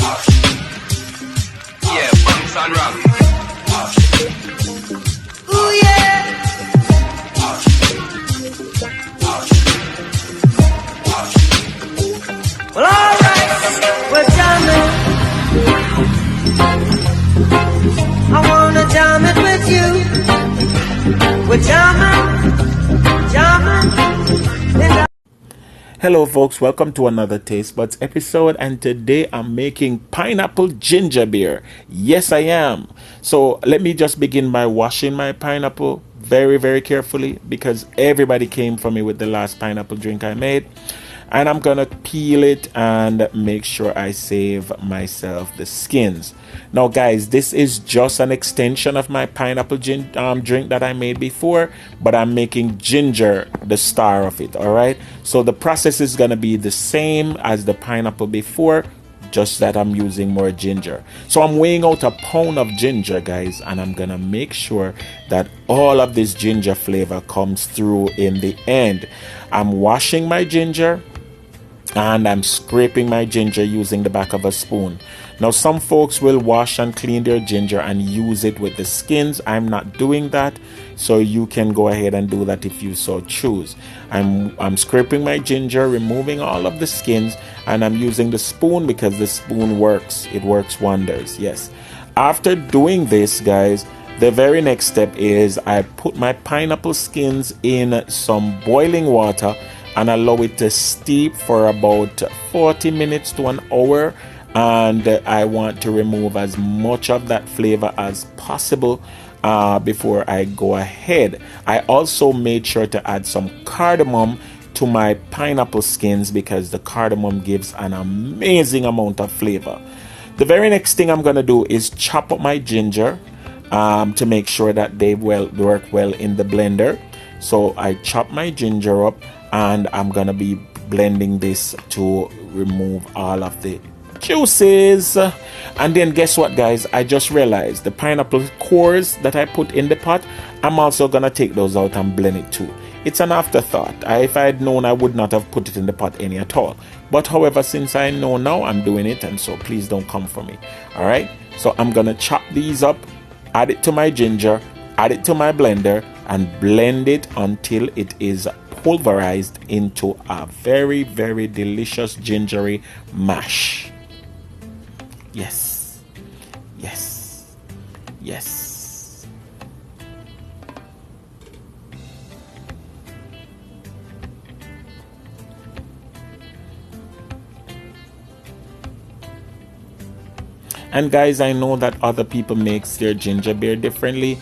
Yeah, bumps and rock. Ooh yeah. Well, alright, we're jamming. I wanna jam it with you. We're jamming. Hello folks, welcome to another Taste Buds episode, and today I'm making pineapple ginger beer. Yes, I am. So let me just begin by washing my pineapple very carefully, because everybody came for me with the last pineapple drink I made. And I'm gonna peel it and make sure I save myself the skins. Now guys, this is just an extension of my pineapple drink that I made before, but I'm making ginger the star of it. Alright, so the process is gonna be the same as the pineapple before, just that I'm using more ginger. So I'm weighing out a pound of ginger, guys, and I'm gonna make sure that all of this ginger flavor comes through in the end. I'm washing my ginger and I'm scraping my ginger using the back of a spoon. Now some folks will wash and clean their ginger and use it with the skins. I'm not doing that, so you can go ahead and do that if you so choose. I'm scraping my ginger, removing all of the skins, and I'm using the spoon because the spoon works. It works wonders. Yes. After doing this, guys, the very next step is I put my pineapple skins in some boiling water and allow it to steep for about 40 minutes to an hour. And I want to remove as much of that flavor as possible before I go ahead. I also made sure to add some cardamom to my pineapple skins because the cardamom gives an amazing amount of flavor. The very next thing I'm going to do is chop up my ginger to make sure that they work well in the blender. So I chop my ginger up, and I'm gonna be blending this to remove all of the juices. And then guess what, guys, I just realized the pineapple cores that I put in the pot, I'm also gonna take those out and blend it too. It's an afterthought. If I had known, I would not have put it in the pot any at all. But however, since I know now, I'm doing it, and so please don't come for me. All right, so I'm gonna chop these up, add it to my ginger, add it to my blender, and blend it until it is pulverized into a very delicious gingery mash. Yes. And guys, I know that other people makes their ginger beer differently.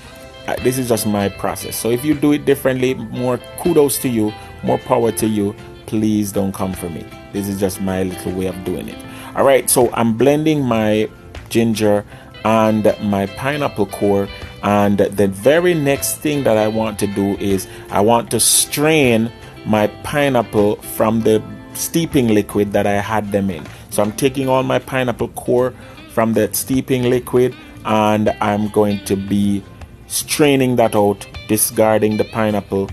This is just my process. So if you do it differently, more kudos to you, more power to you. Please don't come for me. This is just my little way of doing it. All right, so I'm blending my ginger and my pineapple core, and the very next thing that I want to do is I want to strain my pineapple from the steeping liquid that I had them in. So I'm taking all my pineapple core from that steeping liquid, and I'm going to be straining that out, discarding the pineapple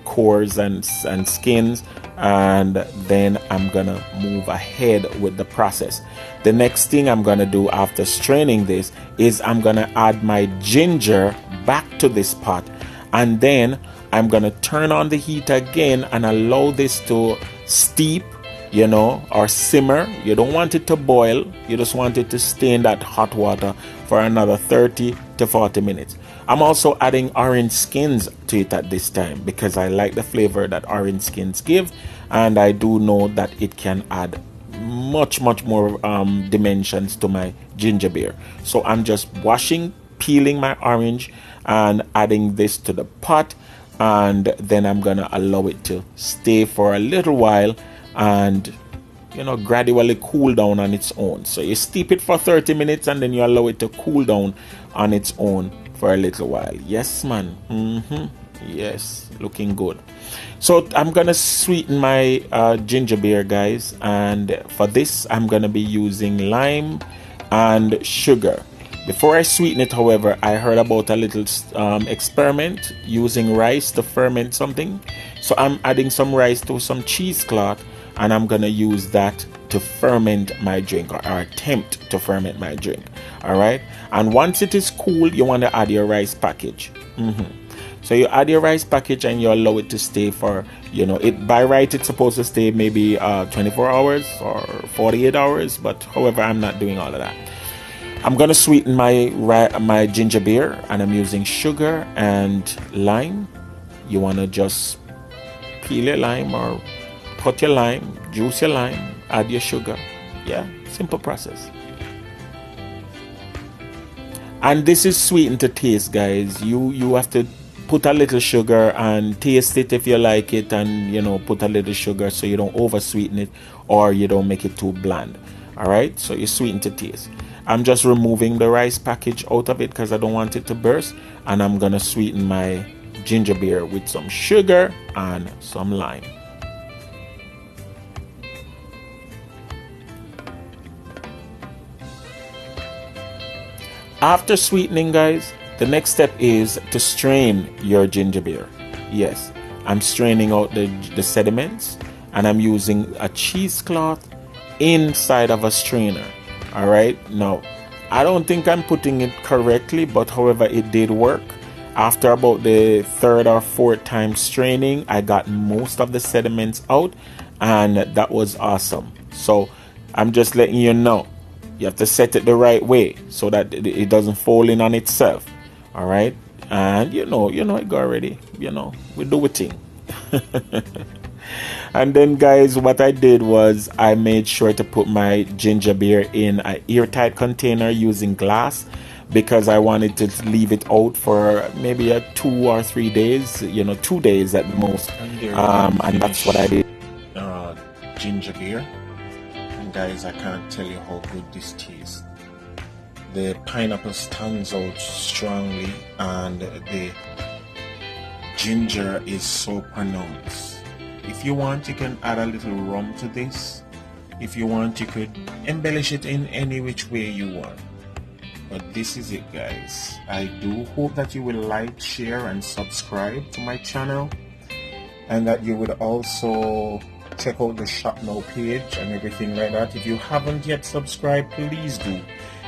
cores and skins, and then I'm gonna move ahead with the process. The next thing I'm gonna do after straining this is I'm gonna add my ginger back to this pot, and then I'm gonna turn on the heat again and allow this to steep, or simmer. You don't want it to boil, you just want it to stay in that hot water for another 30 to 40 minutes. I'm also adding orange skins to it at this time because I like the flavor that orange skins give, and I do know that it can add much more dimensions to my ginger beer. So I'm just peeling my orange and adding this to the pot, and then I'm gonna allow it to stay for a little while and gradually cool down on its own. So you steep it for 30 minutes and then you allow it to cool down on its own for a little while. Yes, man. Yes, looking good. So I'm gonna sweeten my ginger beer, guys, and for this I'm gonna be using lime and sugar. Before I sweeten it, however, I heard about a little experiment using rice to ferment something. So I'm adding some rice to some cheesecloth, and I'm gonna use that to ferment my drink, or attempt to ferment my drink. All right, and once it is cool, you want to add your rice package. So you add your rice package and you allow it to stay for, it by right it's supposed to stay maybe 24 hours or 48 hours, but however, I'm not doing all of that. I'm gonna sweeten my ginger beer, and I'm using sugar and lime. You wanna just peel your lime or cut your lime, juice your lime, add your sugar. Yeah, simple process. And this is sweetened to taste, guys. You have to put a little sugar and taste it if you like it, and put a little sugar so you don't over sweeten it or you don't make it too bland. All right, so you sweeten to taste. I'm just removing the rice package out of it because I don't want it to burst, and I'm gonna sweeten my ginger beer with some sugar and some lime. After sweetening, guys, the next step is to strain your ginger beer. Yes, I'm straining out the sediments, and I'm using a cheesecloth inside of a strainer. All right, now I don't think I'm putting it correctly, but however, it did work. After about the third or fourth time straining, I got most of the sediments out, and that was awesome. So I'm just letting you know, you have to set it the right way so that it doesn't fall in on itself. All right, and it go already. We do a thing. And then, guys, what I did was I made sure to put my ginger beer in an airtight container using glass, because I wanted to leave it out for maybe 2 or 3 days, 2 days at most. And that's what I did. Ginger beer. And guys, I can't tell you how good this tastes. The pineapple stands out strongly, and the ginger is so pronounced. If you want, you can add a little rum to this. If you want, you could embellish it in any which way you want. But this is it, guys. I do hope that you will like, share, and subscribe to my channel, and that you would also check out the Shop Now page and everything like that. If you haven't yet subscribed, please do.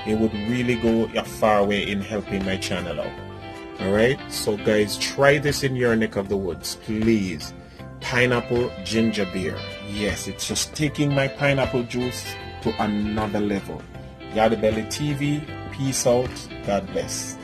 It would really go a far way in helping my channel out. Alright, so guys, try this in your neck of the woods, please. Pineapple ginger beer. Yes, it's just taking my pineapple juice to another level. Yardie TV, peace out, God bless.